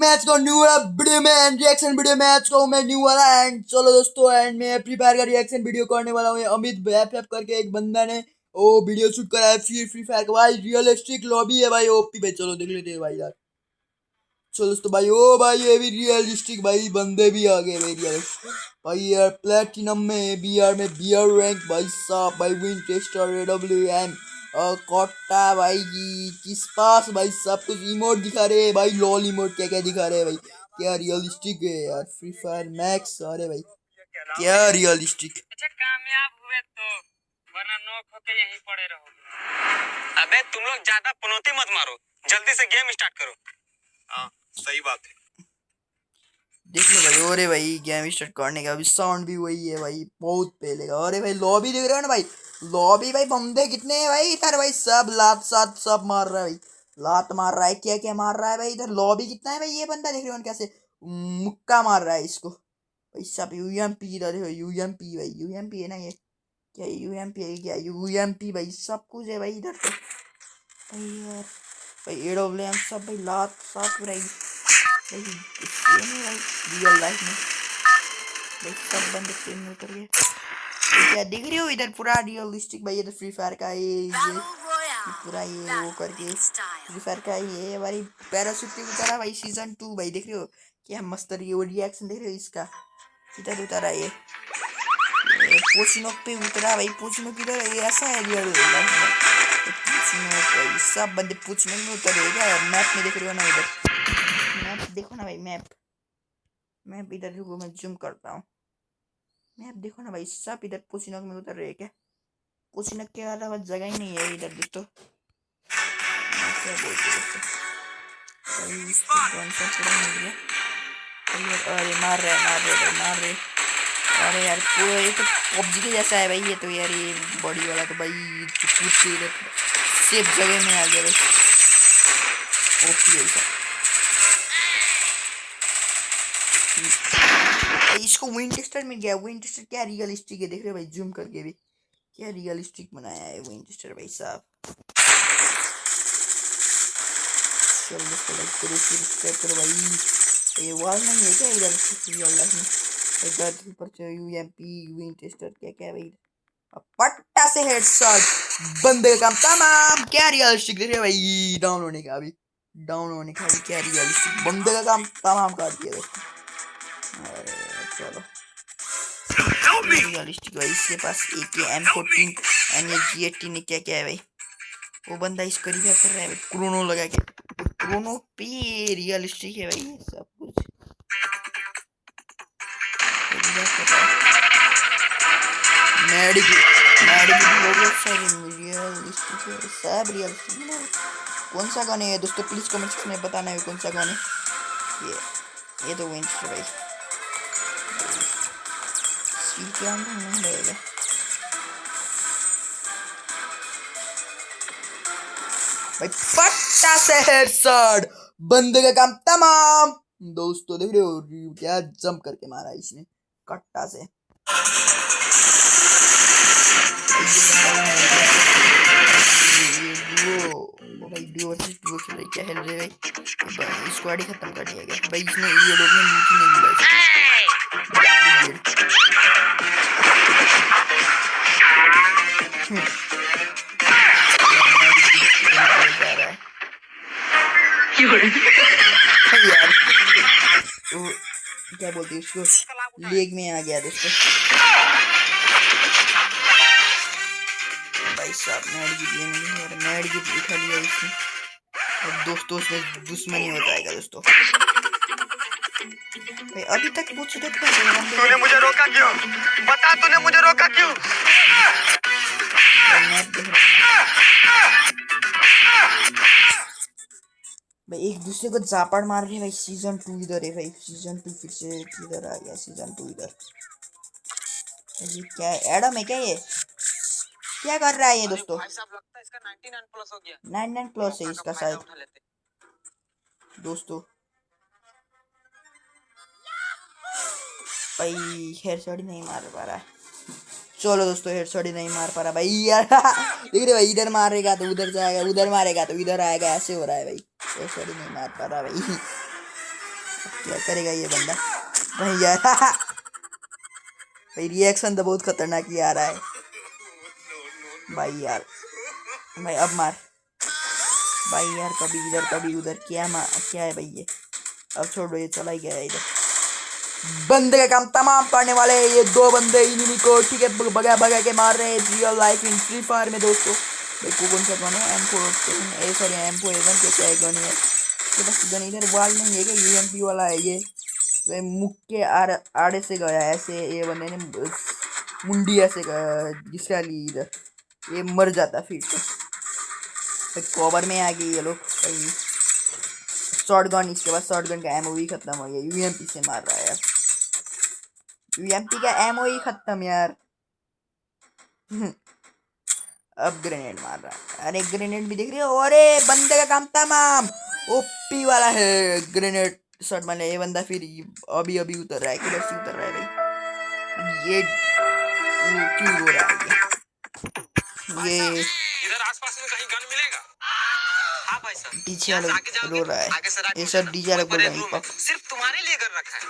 Match का new वाला video में एंड रिएक्शन वीडियो मैच का मैं न्यू वाला एंड चलो दोस्तों एंड मैं फ्री फायर का रिएक्शन वीडियो करने वाला हूँ। अमित बैफ करके एक बंदा ने वो वीडियो शूट करा है फिर फ्री फायर का भाई रियलिस्टिक लॉबी है भाई ओपी भाई। चलो देख लेते हैं भाई यार। चलो दोस्तों भाई ओ भाई ये भी रियलिस्टिक भाई बंदे भी आ गए भाई रियलिस्टिक भाई यार प्लेटिनम में बीआर रैंक भाई साहब भाई विन टेस्टर AWM कोटा भाई किस पास भाई सब कुछ इमोट दिखा रहे हैं भाई लॉल इमोट क्या क्या दिखा रहे हैं भाई। क्या रियलिस्टिक है यार फ्री फायर मैक्स। अरे भाई क्या रियलिस्टिक। अच्छा कामयाब हुए तो वरना नॉक होके यहीं पड़े रहोगे। अबे तुम लोग ज्यादा पनौती मत मारो, जल्दी से गेम स्टार्ट करो। हाँ सही बात है। देख लो भाई। अरे भाई गेम स्टार्ट करने का अभी साउंड भी वही है भाई बहुत पहले का। अरे भाई लॉबी देख रहे हो ना भाई लॉबी भाई बंदे कितने हैं भाई इधर भाई सब लात सात सब मार रहा है भाई लात मार रहा है क्या क्या मार रहा है भाई इधर लॉबी कितना है भाई। ये बंदा देख रहे हो ना कैसे मुक्का मार रहा है इसको भाई सब UMP इधर देखो UMP भाई UMP है ना ये क्या UMP है क्या UMP भाई सब कुछ है भाई इधर तो भाई यार भाई AWM सब भाई लात सात भाई भाई रियल लाइफ में भाई सब बंदे ट्रेन में उतर गए। क्या दिख रही हो इधर पूरा रियलिस्टिक भाई। इधर फ्री फायर का ये पूरा ये वो करके फ्री फायर का ये भाई पैराशूट पे उतरा भाई सीजन 2 भाई देख रहे हो क्या मस्त रही वो रिएक्शन देख रहे हो इसका किधर उतरा ये पोचिनोक पे उतरा भाई। पोचिनोक किधर ये ऐसा है रियल लाइफ में पोचिनोक भाई सब बंदे पोचिनोक में उतरे क्या मैप में देख रहे हो ना इधर मैप देखो ना भाई मैप इधर रुको मैं जूम करता हूँ। मैप देखो ना भाई सब इधर पोचिनोक में उतर रहे क्या पोचिनोक के अलावा जगह ही नहीं है इधर दोस्तों। क्या बोलते दोस्तों अरे मार रहे अरे यार पूरा ये तो PUBG के जैसा है भाई ये तो यार ये बॉडी वाला तो भाई सेफ जगह में आ गया भाई ओपी ऐसा इसको विंचेस्टर मिल गया। विंचेस्टर क्या रियलिस्टिक है देख रहे हो भाई जूम करके भी क्या रियलिस्टिक बनाया है विंचेस्टर भाई साहब। चलो दोस्तों लाइक करो सब्सक्राइब करो भाई। ये वॉल नहीं है क्या इधर रियल लाइफ में इधर ऊपर से UMP विंचेस्टर क्या क्या भाई पट्टा से हेडशॉट बंदे का काम तमाम। क्या रियलिस्टिक देख रहे हो भाई डाउन होने का अभी क्या रियलिस्टिक बंदे का काम तमाम कर दिया दोस्तों। चलो रियलिस्टिक भाई इसके पास AK-M14 एंड ये G18 क्या क्या है भाई वो बंदा इसको रिवाइव कर रहा है भाई क्रोनो लगा के क्रोनो पे रियलिस्टिक है भाई सब कुछ मैडी रियलिस्टिक है सब रियलिस्टिक। कौन सा गाने है दोस्तों प्लीज कमेंट सेक्शन में बताना है कौन सा गाने ये तो विंच भाई क्या नहीं रहेगा भाई पट्टा से हेडशॉट बंदे का काम तमाम दोस्तों देख रहे हो क्या जंप करके मारा इसने कट्टा से। वो भाई डुओ चल रही क्या खेल रहे भाई स्क्वाड ही खत्म कर दिया गया भाई इसने ये लोग ने लूट नहीं मिला यार क्या बोलते हैं उसको लेग में आ गया दोस्तों भाई साहब मैड गिफ्ट उठा लिया इसने अब दोस्तों उसमें दुश्मनी हो जाएगा दोस्तों भाई अभी तक पूछ रहे थे तूने मुझे रोका क्यों बता तूने मुझे रोका क्यों। भाई एक दूसरे को जापड़ मार रहे भाई सीजन 2 इधर है भाई सीजन 2 फिर से किधर आ गया सीजन 2 इधर ये क्या है एडम है क्या ये क्या कर रहा है ये दोस्तों लगता है इसका 99 प्लस हो गया 99 प्लस है इसका शायद दोस्तों भाई हेडशॉट ही नहीं मार पा रहा है। चलो दोस्तों हेडशॉट ही नहीं मार पा रहा भाई यार देख रहे भाई इधर मारेगा तो उधर जाएगा उधर मारेगा तो इधर आएगा ऐसे हो रहा है भाई हेडशॉट ही नहीं मार पा रहा भाई क्या करेगा ये बंदा भाई यार। भाई रिएक्शन तो बहुत खतरनाक ही आ रहा है भाई यार। भाई अब मार भाई यार, कभी इधर कभी उधर, क्या है भाई ये। अब छोड़ो, ये चला ही गया है इधर। बंदे का काम तमाम करने वाले हैं ये दो बंदे इन्हीं को, ठीक है, भगा भगा के मार रहे हैं real life in free fire में दोस्तों। भाई को कौन सा गन है, M4 सॉरी M4A1 क्या है गन है इसके पास। गन इधर वाल नहीं है क्या, UMP वाला है ये। तो मुख के आड़े से गया ऐसे, ये बंदे ने मुंडी ऐसे जिसका ली इधर, ये मर जाता फिर तो। कवर में आ गई ये लोग। शॉटगन, इसके बाद शॉटगन का एमओ भी खत्म हो गया, UMP से मार रहा है यार। UMP का एमओ ही खत्म यार। अब ग्रेनेड मार रहा है, अरे ग्रेनेड भी देख रही हो, अरे बंदे का काम तमाम। ओपी वाला है ग्रेनेड शॉट मारने ये बंदा, फिर अभी अभी उतर रहा है, किधर से उतर रहा है भाई ये क्यों हो रहा है ये इधर आसपास में कहीं गन मिलेगा? हाँ भाई साहब, डीजे रो रहा है, ये सब डीजे वाले बोल रहे हैं सिर्फ तुम्हारे लिए गन रखा है।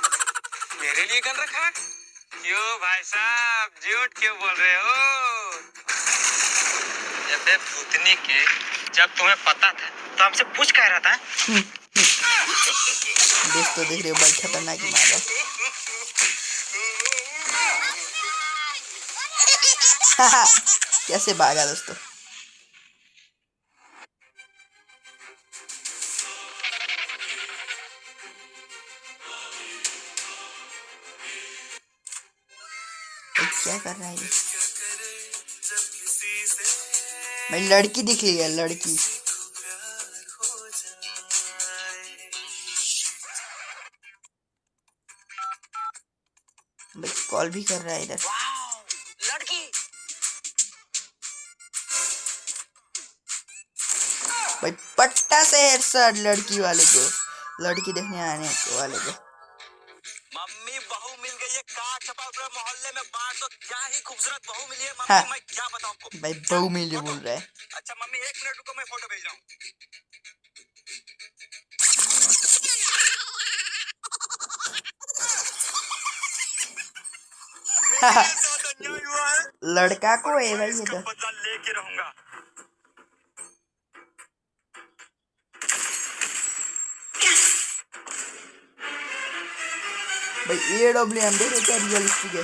मेरे लिए गन रखा है? क्यों भाई साहब, झूठ क्यों बोल रहे हो? भूतनी के, जब तुम्हें पता था तो हमसे पूछ कह रहा था। दोस्तों देख रहे हो भाई, खतरनाक ही मार रहा है। कैसे भागा दोस्तों। क्या कर रहा है ये भाई, लड़की दिख रही है लड़की। भाई कॉल भी कर रहा है इधर लड़की। भाई पट्टा से हेडशॉट लड़की वाले को, लड़की देखने आने वाले को। मम्मी बहू मिल गई है, काट छपा पूरे मोहल्ले में बांट दो, क्या ही खूबसूरत बहू मिली है मम्मी। हाँ। मैं क्या बताऊं आपको। भाई बहू मिली बोल रहा है। अच्छा मम्मी 1 मिनट रुको, मैं फोटो भेज रहा हूँ। लड़का को है भाई ये तो। बदला लेके रहूंगा। भाई AWM देख रहे क्या रियलिस्टिक है।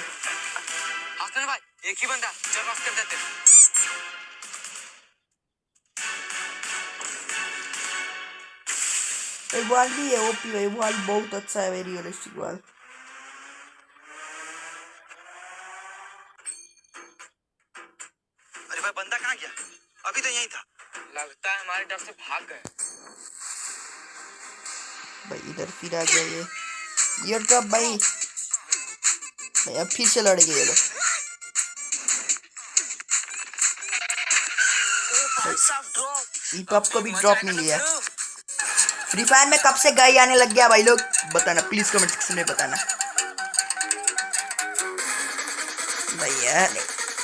हसन भाई एक ही बंदा, चल बस कर देते। भाई बॉल भी है ओपी भाई, बॉल बहुत अच्छा है भाई, रियलिस्टिक बॉल। अरे भाई बंदा कहाँ गया? अभी तो यहीं था। लगता है हमारे डर से भाग गए। भाई इधर फिर आ गया ये ईयर ड्रॉप भाई। भाई अब फिर से लड़ गए ये लोग। को भी ड्रॉप मिल गया। फ्री फायर में कब से गाय आने लग गया भाई लोग, बताना प्लीज कमेंट सेक्शन में बताना भाई यार।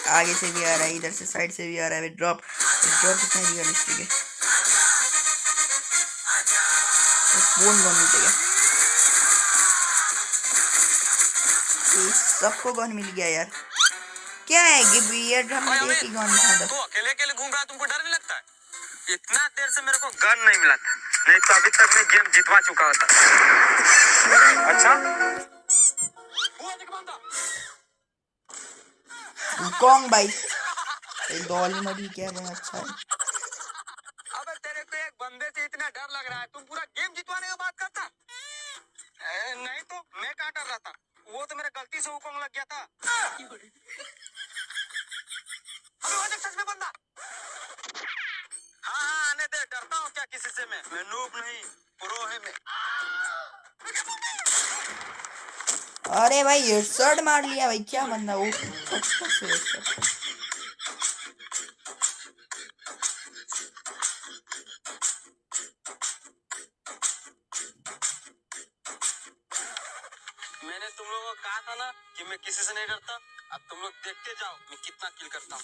आगे से भी आ रहा है, इधर से साइड से भी आ रहा है ड्रॉप। ड्रॉप कितना रियलिस्टिक है। कौन गन मिलेगा, सबको गन मिल गया यार। क्या है गिवियर ड्रॉप में एक ही गन था। तो अकेले अकेले घूम रहा है, तुमको डर नहीं लगता है? इतना देर से मेरे को गन नहीं मिला था, नहीं तो अभी तक मैं गेम जितवा चुका होता। अच्छा कौन भाई डॉली मरी क्या है, अच्छा है। अबे तेरे को एक बंदे से इतना डर लग रहा है, तुम पूरा गेम जितवाने का बात करता। नहीं तो मैं क्या कर रहा था, वो तो मेरा गलती से हुक्म लग गया था। अबे वो देख सच में बंदा। हाँ आने दे, डरता हूँ क्या किसी से? मैं नूब नहीं, प्रो है मैं। अरे भाई हेडशॉट मार लिया भाई, क्या बंदा वो पक्का से हेडशॉट। मैंने तुम लोगों को कहा था ना कि मैं किसी से नहीं डरता। अब तुम लोग देखते जाओ मैं कितना किल करता हूँ।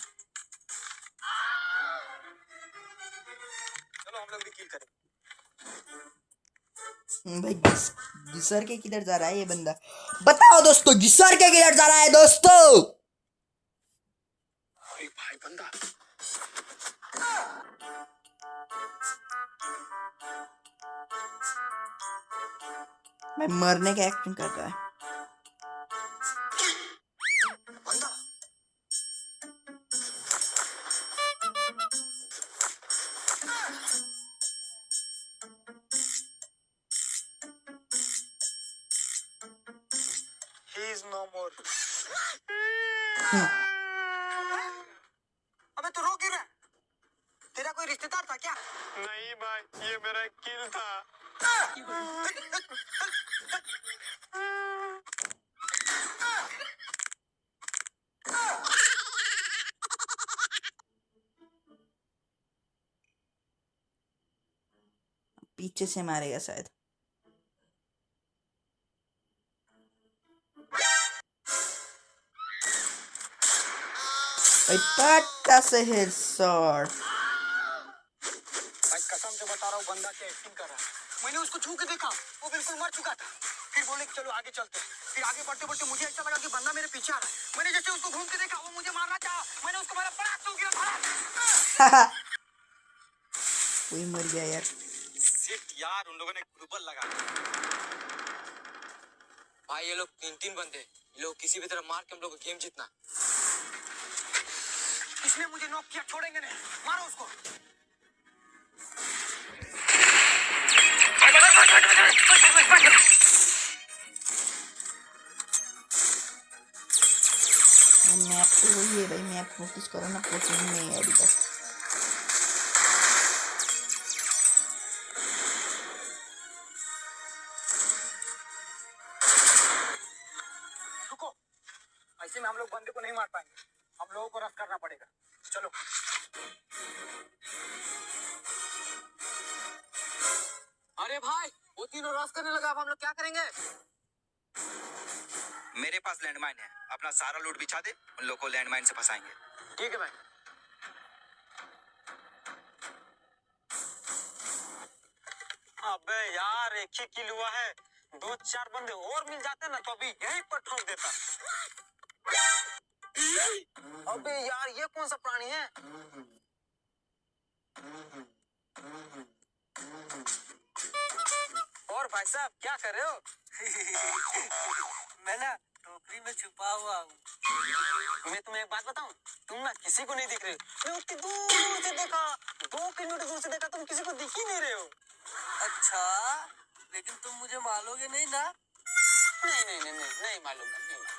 चलो हम लोग भी किल करें। भाई घिसर के किधर जा रहा है ये बंदा? बताओ दोस्तों, घिसर के किधर जा रहा है दोस्तों? भाई बंदा भाई मरने का एक्टिंग कर रहा है। He is no more. अबे तू रो क्यों रहा है? तेरा कोई रिश्तेदार था क्या? नहीं भाई, ये मेरा किल था। पीछे से मारेगा शायद। भाई पट्टा से हेडशॉट। भाई कसम से बता रहा हूँ, बंदा क्या एक्टिंग कर रहा है। मैंने उसको छू के देखा, वो बिल्कुल मर चुका था। फिर बोले कि चलो आगे चलते हैं। फिर आगे बढ़ते बढ़ते मुझे ऐसा लगा कि बंदा मेरे पीछे आ रहा है। मैंने जैसे उसको घूम के देखा, वो मुझे मारना चाहा। मैंने उसको मारा, पड़ाक से गया था। कोई मर गया यार। शिट यार, उन लोगों ने ग्रुपल लगा। भाई ये लोग 3-3 बंदे, ये लोग किसी भी तरह मार के हम लोग को गेम जीतना। इसने मुझे नॉक किया, छोड़ेंगे नहीं। मारो उसको। मैप तो वही है भाई, मैप नोटिस करो ना, कोचिंग में है अभी तक। रुको, ऐसे में हम लोग बंदे को नहीं मार पाएंगे। हम लोगों को रश करना पड़ेगा। चलो। अरे भाई, वो तीनों रश करने लगा, अब हम लोग क्या करेंगे? मेरे पास लैंडमाइन है, अपना सारा लूट बिछा दे, उन लोगों को लैंडमाइन से फंसाएंगे। ठीक है भाई। अबे यार, एक ही किल हुआ है। 2-4 बंदे और मिल जाते ना तो अभी यहीं पर ठोक देता। अबे यार, ये कौन सा प्राणी है? और भाई साहब क्या कर रहे हो? मैं ना टोकरी में छुपा हुआ हूँ। मैं तुम्हें एक बात बताऊं, तुम ना किसी को नहीं दिख रहे। मैं उतनी दूर से देखा, 2 किलोमीटर दूर से देखा, तुम किसी को दिख ही नहीं रहे हो। अच्छा, लेकिन तुम मुझे मारोगे नहीं ना? नहीं नहीं नहीं नहीं, नहीं मालूम, नहीं मालूम।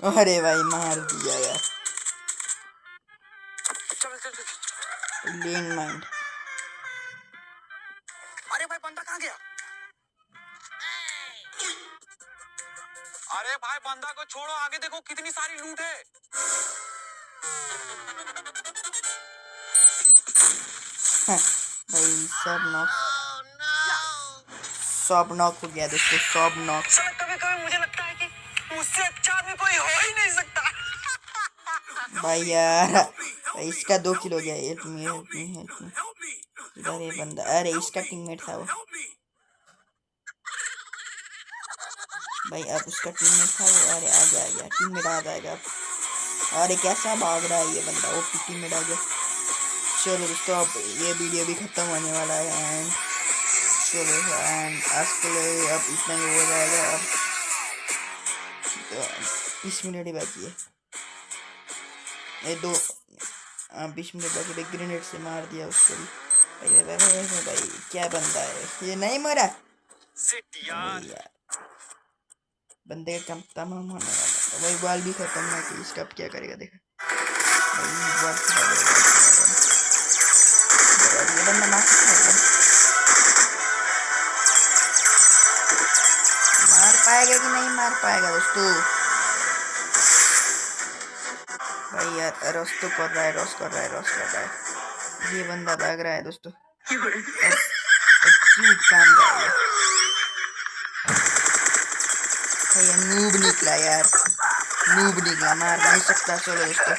अरे भाई मार दिया यार। चल चल चल। Land mind. अरे भाई, बंदा कहाँ गया? अरे भाई, बंदा को छोड़ो, आगे देखो कितनी सारी लूट है। भाई सब नॉक हो गया दोस्तों, सब नॉक। कभी कभी मुझे लगता है कि मुझसे अच्छा आदमी कोई हो ही नहीं सकता। भाई यार, भाई इसका 2 किलो हो गया। Help me help me help me. इधर ये बंदा, अरे इसका टीममेट था वो। भाई अब उसका टीममेट था वो। अरे आ गया टीममेट आ जाएगा। अरे कैसा भाग रहा है ये बंदा, वो टीममेट आ गया। चलो दोस्तों, अब ये वीडियो भी खत्म होने वाला है। एंड चलो, एंड आज के लिए अब इतना ही हो जाएगा। अब 20 मिनट ही बाकी है। ये 20 मिनट बाकी। भाई ग्रेनेड से मार दिया उसको भी। भाई क्या बंदा है ये, नहीं मरा यार। बंदे का कम तमाम होने वाला। भाई बॉल भी खत्म ना कि इसका अब क्या करेगा देखा। ये बंदा मार पाएगा कि नहीं मार पाएगा दोस्तों? भाई यार, रॉस तो कर रहा है, रॉस कर रहा है। ये बंदा भाग रहा है दोस्तों। क्यों काम रहा है ये नूब निकला यार, नूब निकला, मार नहीं सकता। चलो दोस्तों।